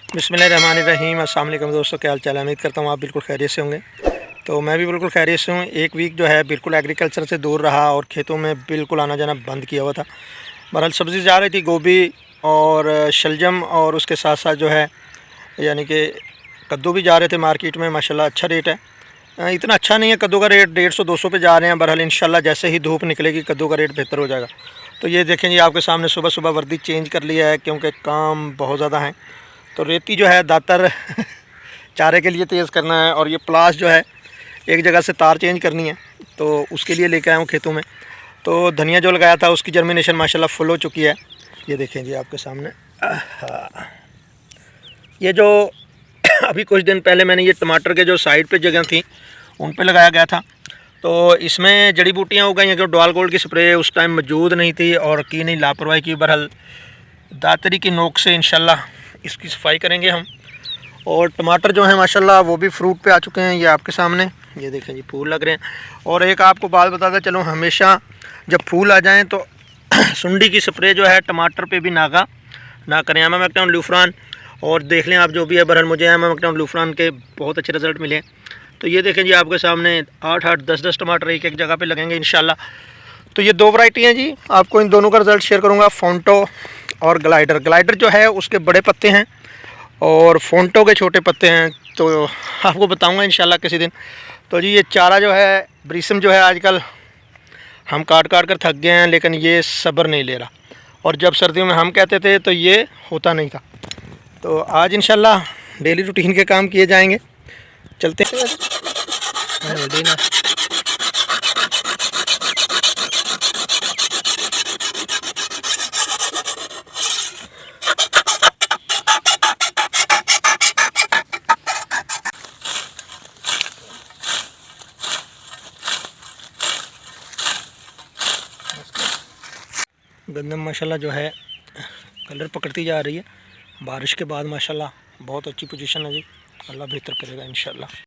बिस्मिल्लाहिर्रहमानिर्रहीम। अस्सलाम वालेकुम दोस्तों, क्या हाल चाल है। उम्मीद करता हूँ आप बिल्कुल खैरियत से होंगे। तो मैं भी बिल्कुल खैरियत से हूँ। एक वीक जो है बिल्कुल एग्रीकल्चर से दूर रहा और खेतों में बिल्कुल आना जाना बंद किया हुआ था। बहरहाल सब्ज़ी जा रही थी, गोभी और शलजम, और उसके साथ साथ जो है यानी कि कद्दू भी जा रहे थे मार्केट में। माशाल्लाह अच्छा रेट है। इतना अच्छा नहीं है, कद्दू का रेट 150-200 पे जा रहे हैं। बहरहाल इंशाल्लाह जैसे ही धूप निकलेगी कद्दू का रेट बेहतर हो जाएगा। तो ये देखें जी, आपके सामने सुबह सुबह वर्दी चेंज कर लिया है क्योंकि काम बहुत ज़्यादा है। तो रेती जो है दातर चारे के लिए तेज़ करना है, और ये प्लास जो है एक जगह से तार चेंज करनी है, तो उसके लिए लेके आया हूँ खेतों में। तो धनिया जो लगाया था उसकी जर्मिनेशन माशाल्लाह फुल हो चुकी है। ये देखें जी आपके सामने। ये जो अभी कुछ दिन पहले मैंने ये टमाटर के जो साइड पे जगह थी उन पे लगाया गया था, तो इसमें जड़ी बूटियाँ उग गई हैं। क्योंकि डॉल गोल्ड की स्प्रे उस टाइम मौजूद नहीं थी और की नहीं, लापरवाही की। बहरहाल दातरी की नोक से इंशाल्लाह इसकी सफाई करेंगे हम। और टमाटर जो है माशाल्लाह वो भी फ्रूट पे आ चुके हैं। ये आपके सामने ये देखें जी, फूल लग रहे हैं। और एक आपको बात बताता चलो, हमेशा जब फूल आ जाएं तो सुंडी की स्प्रे जो है टमाटर पे भी ना करें। एमामेक्टिन लूफ्रान, और देख लें आप जो भी है। बहरहाल मुझे एमामेक्टिन लूफ्रान के बहुत अच्छे रिज़ल्ट मिले। तो ये देखें जी आपके सामने 8-8, 10-10 टमाटर एक एक जगह पे लगेंगे इंशाल्लाह। तो ये दो वैरायटी हैं जी, आपको इन दोनों का रिज़ल्ट शेयर करूँगा, फोंटो और ग्लाइडर। ग्लाइडर जो है उसके बड़े पत्ते हैं और फोंटो के छोटे पत्ते हैं, तो आपको बताऊंगा इंशाल्लाह किसी दिन। तो जी ये चारा जो है ब्रीसम जो है आजकल हम काट काट कर थक गए हैं, लेकिन ये सब्र नहीं ले रहा। और जब सर्दियों में हम कहते थे तो ये होता नहीं था। तो आज इंशाल्लाह डेली रूटीन के काम किए जाएंगे। चलते हैं। गंदम माशाल्लाह जो है कलर पकड़ती जा रही है। बारिश के बाद माशाल्लाह बहुत अच्छी पोजीशन है जी। अल्लाह बेहतर करेगा इंशाल्लाह।